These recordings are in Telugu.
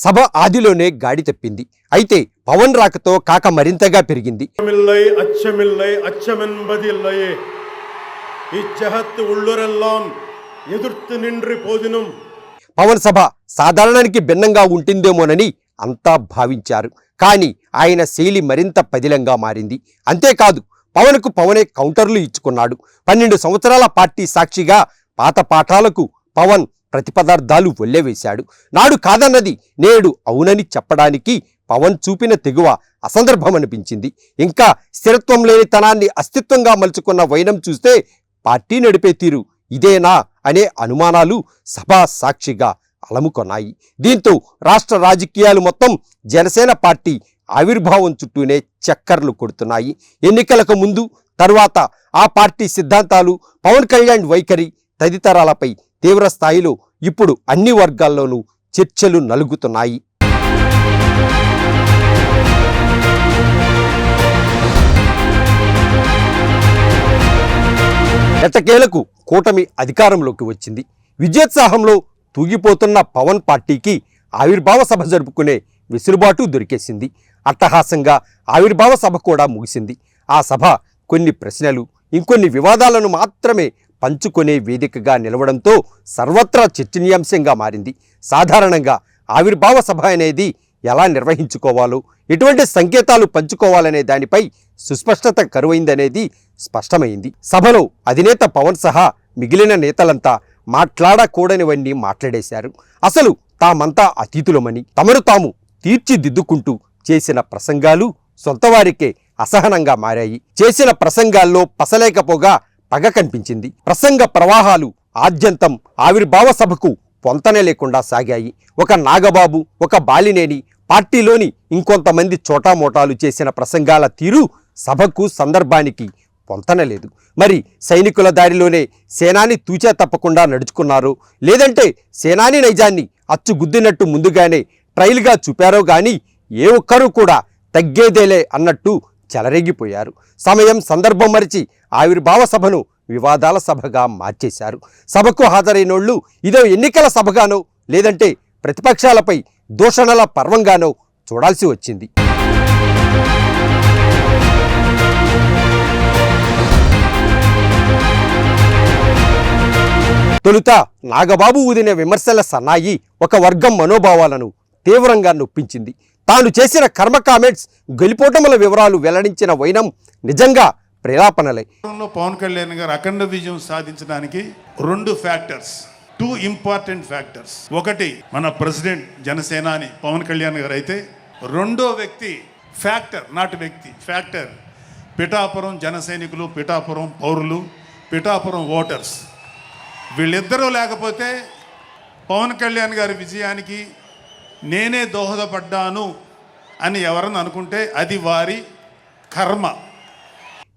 సభ ఆదిలోనే గాడి తప్పింది. అయితే పవన్ రాకతో కాక మరింతగా పెరిగింది. పవన్ సభ సాధారణానికి భిన్నంగా ఉంటుందేమోనని అంతా భావించారు. కానీ ఆయన శైలి మరింత పదిలంగా మారింది. అంతేకాదు, పవన్కు పవనే కౌంటర్లు ఇచ్చుకున్నాడు. 12 సంవత్సరాల పార్టీ సాక్షిగా పాత పాఠాలకు పవన్ ప్రతిపదార్థాలు ఒల్లెవేశాడు. నాడు కాదన్నది నేడు అవునని చెప్పడానికి పవన్ చూపిన తెగువ అసందర్భమనిపించింది. ఇంకా స్థిరత్వం లేని తనాన్ని అస్తిత్వంగా మలుచుకున్న వైనం చూస్తే పార్టీ నడిపే తీరు ఇదేనా అనే అనుమానాలు సభా సాక్షిగా అలముకొన్నాయి. దీంతో రాష్ట్ర రాజకీయాలు మొత్తం జనసేన పార్టీ ఆవిర్భావం చుట్టూనే చక్కర్లు కొడుతున్నాయి. ఎన్నికలకు ముందు, తరువాత ఆ పార్టీ సిద్ధాంతాలు, పవన్ కళ్యాణ్ వైఖరి తదితరాలపై తీవ్ర స్థాయిలో ఇప్పుడు అన్ని వర్గాల్లోనూ చర్చలు నలుగుతున్నాయి. ఎట్టకేలకు కూటమి అధికారంలోకి వచ్చింది. విజయోత్సాహంలో తూగిపోతున్న పవన్ పార్టీకి ఆవిర్భావ సభ జరుపుకునే వెసులుబాటు దొరికేసింది. అట్టహాసంగా ఆవిర్భావ సభ కూడా ముగిసింది. ఆ సభ కొన్ని ప్రశ్నలు, ఇంకొన్ని వివాదాలను మాత్రమే పంచుకునే వేదికగా నిలవడంతో సర్వత్రా చర్చనీయాంశంగా మారింది. సాధారణంగా ఆవిర్భావ సభ అనేది ఎలా నిర్వహించుకోవాలో, ఎటువంటి సంకేతాలు పంచుకోవాలనే దానిపై సుస్పష్టత కరువైందనేది స్పష్టమైంది. సభలో అధినేత పవన్ సహా మిగిలిన నేతలంతా మాట్లాడకూడనివన్నీ మాట్లాడేశారు. అసలు తామంతా అతిథులమని తమను తాము తీర్చిదిద్దుకుంటూ చేసిన ప్రసంగాలు సొంతవారికే అసహనంగా మారాయి. చేసిన ప్రసంగాల్లో పసలేకపోగా పగ కనిపించింది. ప్రసంగ ప్రవాహాలు ఆద్యంతం ఆవిర్భావ సభకు పొంతనే లేకుండా సాగాయి. ఒక నాగబాబు, ఒక బాలినేని, పార్టీలోని ఇంకొంతమంది చోటామోటాలు చేసిన ప్రసంగాల తీరు సభకు సందర్భానికి పొంతనలేదు. మరి సైనికుల దారిలోనే సేనాని తూచా తప్పకుండా నడుచుకున్నారో, లేదంటే సేనాని నైజాన్ని అచ్చుగుద్దినట్టు ముందుగానే ట్రైల్గా చూపారో గాని ఏ ఒక్కరూ కూడా తగ్గేదేలే అన్నట్టు చెలరేగిపోయారు. సమయం సందర్భం మరిచి ఆవిర్భావ సభను వివాదాల సభగా మార్చేశారు. సభకు హాజరైనోళ్లు ఇదో ఎన్నికల సభగానో, లేదంటే ప్రతిపక్షాలపై దూషణల పర్వంగానో చూడాల్సి వచ్చింది. తొలుత నాగబాబు ఊదిన విమర్శల సన్నాయి ఒక వర్గం మనోభావాలను తీవ్రంగా నొప్పించింది. తాను చేసిన కర్మ కామెంట్స్, గెలిపోటముల వివరాలు వెల్లడించిన వైనం నిజంగా ప్రేలాపనలే. పవన్ కళ్యాణ్ గారు అఖండ విజయం సాధించడానికి 2 ఇంపార్టెంట్ ఫ్యాక్టర్స్. ఒకటి మన ప్రెసిడెంట్ జనసేనాని పవన్ కళ్యాణ్ గారు అయితే, రెండో వ్యక్తి ఫ్యాక్టర్ పిఠాపురం జన సైనికులు, పిఠాపురం పౌరులు, పిఠాపురం ఓటర్స్. వీళ్ళిద్దరూ లేకపోతే పవన్ కళ్యాణ్ గారి విజయానికి నేనే దోహదపడ్డాను అని ఎవరన్నా అనుకుంటే అది వారి కర్మ.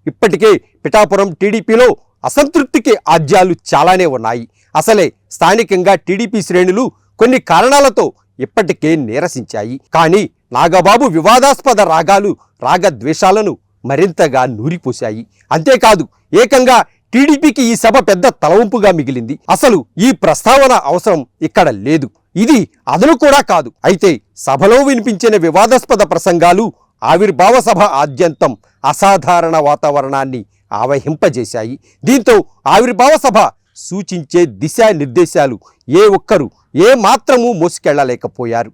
ఇప్పటికే పిఠాపురం టీడీపీలో అసంతృప్తికి ఆజ్యాలు చాలానే ఉన్నాయి. అసలే స్థానికంగా టీడీపీ శ్రేణులు కొన్ని కారణాలతో ఇప్పటికే నీరసించాయి. కానీ నాగబాబు వివాదాస్పద రాగద్వేషాలను మరింతగా నూరిపోశాయి. అంతేకాదు, ఏకంగా టీడీపీకి ఈ సభ పెద్ద తలవంపుగా మిగిలింది. అసలు ఈ ప్రస్తావన అవసరం ఇక్కడ లేదు. ఇది అదను కూడా కాదు. అయితే సభలో వినిపించిన వివాదాస్పద ప్రసంగాలు ఆవిర్భావ సభ ఆద్యంతం అసాధారణ వాతావరణాన్ని ఆవహింపజేశాయి. దీంతో ఆవిర్భావ సభ సూచించే దిశానిర్దేశాలు ఏ ఒక్కరూ ఏ మాత్రమూ మోసుకెళ్లలేకపోయారు.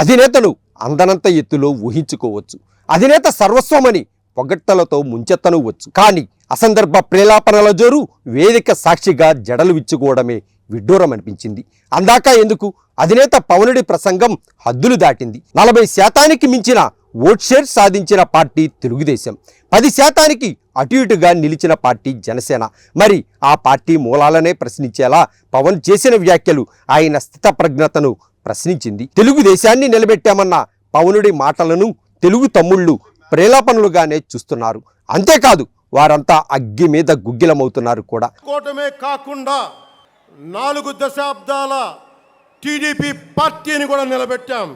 అధినేతను అందనంత ఎత్తులో ఊహించుకోవచ్చు. అధినేత సర్వస్వమని పొగట్టలతో ముంచెత్తనవచ్చు. కానీ అసందర్భ ప్రేలాపనల జోరు వేదిక సాక్షిగా జడలు విచ్చుకోవడమే విడ్డూరమనిపించింది. అందాక ఎందుకు, అధినేత పవనుడి ప్రసంగం హద్దులు దాటింది. 40% మించిన ఓట్ షేర్ సాధించిన పార్టీ తెలుగుదేశం, 10% అటు ఇటుగా నిలిచిన పార్టీ జనసేన. మరి ఆ పార్టీ మూలాలనే ప్రశ్నించేలా పవన్ చేసిన వ్యాఖ్యలు ఆయన స్థితప్రజ్ఞతను ప్రశ్నించింది. తెలుగుదేశాన్ని నిలబెట్టామన్న పవనుడి మాటలను తెలుగు తమ్ముళ్ళు ప్రేలాపనలుగానే చూస్తున్నారు. అంతేకాదు, వారంతా అగ్గి మీద గుగ్గిలమవుతున్నారు కూడా. కోటమే కాకుండా 4 దశాబ్దాల టీడీపీ పార్టీని కూడా నిలబెట్టాం.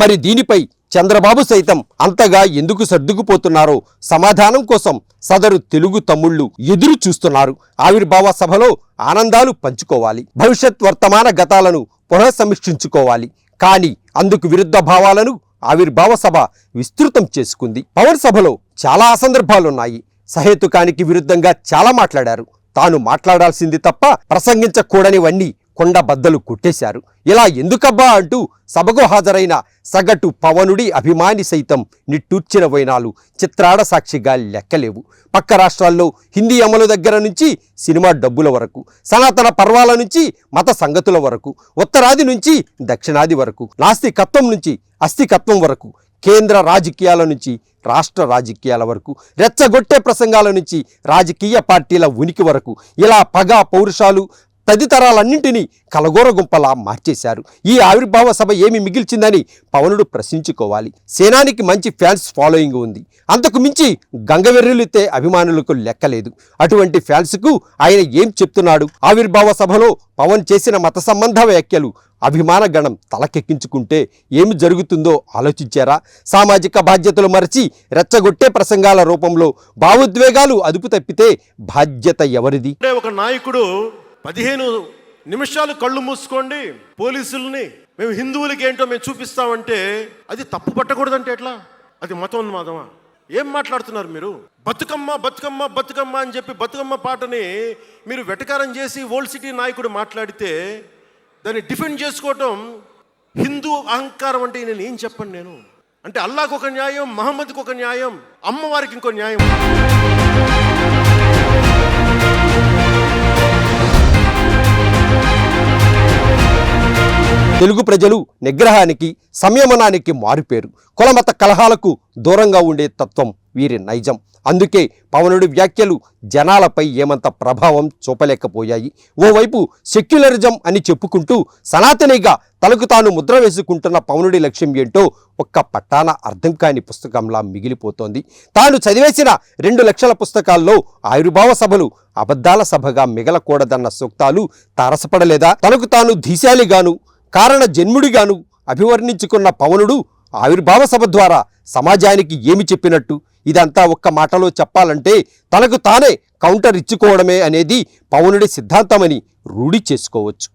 మరి దీనిపై చంద్రబాబు సైతం అంతగా ఎందుకు సర్దుకుపోతున్నారో సమాధానం కోసం సదరు తెలుగు తమ్ముళ్ళు ఎదురు చూస్తున్నారు. ఆవిర్భావ సభలో ఆనందాలు పంచుకోవాలి, భవిష్యత్ వర్తమాన గతాలను పునఃసమీక్షించుకోవాలి. కానీ అందుకు విరుద్ధ భావాలను ఆవిర్భావ సభ విస్తృతం చేసుకుంది. పవన్ సభలో చాలా అసందర్భాలున్నాయి. సహేతుకానికి విరుద్ధంగా చాలా మాట్లాడారు. తాను మాట్లాడాల్సింది తప్ప ప్రసంగించకూడనివన్నీ కొండ బద్దలు కొట్టేశారు. ఇలా ఎందుకబ్బా అంటూ సభకు హాజరైన సగటు పవనుడి అభిమాని సైతం నిట్టూర్చిన వైనాలు చిత్రాడ సాక్షిగా లెక్కలేవు. పక్క రాష్ట్రాల్లో హిందీ అమలు దగ్గర నుంచి సినిమా డబ్బుల వరకు, సనాతన పర్వాల నుంచి మత సంగతుల వరకు, ఉత్తరాది నుంచి దక్షిణాది వరకు, నాస్తికత్వం నుంచి అస్తికత్వం వరకు, కేంద్ర రాజకీయాల నుంచి రాష్ట్ర రాజకీయాల వరకు, రెచ్చగొట్టే ప్రసంగాల నుంచి రాజకీయ పార్టీల ఉనికి వరకు, ఇలా పగ పౌరుషాలు తదితరాలన్నింటినీ కలగోర గుంపలా మార్చేశారు. ఈ ఆవిర్భావ సభ ఏమి మిగిల్చిందని పవనుడు ప్రశ్నించుకోవాలి. సేనానికి మంచి ఫ్యాన్స్ ఫాలోయింగ్ ఉంది. అంతకు మించి గంగవెర్రులెత్తే అభిమానులకు లెక్కలేదు. అటువంటి ఫ్యాన్స్కు ఆయన ఏం చెప్తున్నాడు? ఆవిర్భావ సభలో పవన్ చేసిన మత సంబంధ వ్యాఖ్యలు అభిమాన గణం తలకెక్కించుకుంటే ఏమి జరుగుతుందో ఆలోచించారా? సామాజిక బాధ్యతలు మరచి రెచ్చగొట్టే ప్రసంగాల రూపంలో భావోద్వేగాలు అదుపు తప్పితే బాధ్యత ఎవరిది? ఒక నాయకుడు 15 నిమిషాలు కళ్ళు మూసుకోండి, పోలీసుల్ని మేము హిందువులకి ఏంటో మేము చూపిస్తామంటే అది తప్పు పట్టకూడదంటే ఎట్లా? అది మతోన్మాదమా? ఏం మాట్లాడుతున్నారు మీరు? బతుకమ్మ బతుకమ్మ బతుకమ్మ అని చెప్పి బతుకమ్మ పాటని మీరు వెటకారం చేసి ఓల్డ్ సిటీ నాయకుడు మాట్లాడితే దాన్ని డిఫెండ్ చేసుకోవటం హిందూ అహంకారం అంటే నేను ఏం చెప్పండి? నేను అంటే అల్లాహ్కు ఒక న్యాయం, మహమ్మద్కి ఒక న్యాయం, అమ్మవారికి ఇంకో న్యాయం. తెలుగు ప్రజలు నిగ్రహానికి, సంయమనానికి మారుపేరు. కులమత కలహాలకు దూరంగా ఉండే తత్వం వీరి నైజం. అందుకే పవనుడి వ్యాఖ్యలు జనాలపై ఏమంత ప్రభావం చూపలేకపోయాయి. ఓవైపు సెక్యులరిజం అని చెప్పుకుంటూ సనాతనిగా తనకు తాను ముద్ర వేసుకుంటున్న పవనుడి లక్ష్యం ఏంటో ఒక్క పట్టాన అర్థం కాని పుస్తకంలా మిగిలిపోతోంది. తాను చదివేసిన 2 లక్షల పుస్తకాల్లో ఆవిర్భావ సభలు అబద్ధాల సభగా మిగలకూడదన్న సూక్తాలు తారసపడలేదా? తనకు తాను ధీశాలిగాను, కారణ జన్ముడిగాను అభివర్ణించుకున్న పవనుడు ఆవిర్భావ సభ ద్వారా సమాజానికి ఏమి చెప్పినట్టు? ఇదంతా ఒక్క మాటలో చెప్పాలంటే తనకు తానే కౌంటర్ ఇచ్చుకోవడమే అనేది పవనుడి సిద్ధాంతమని రూఢి చేసుకోవచ్చు.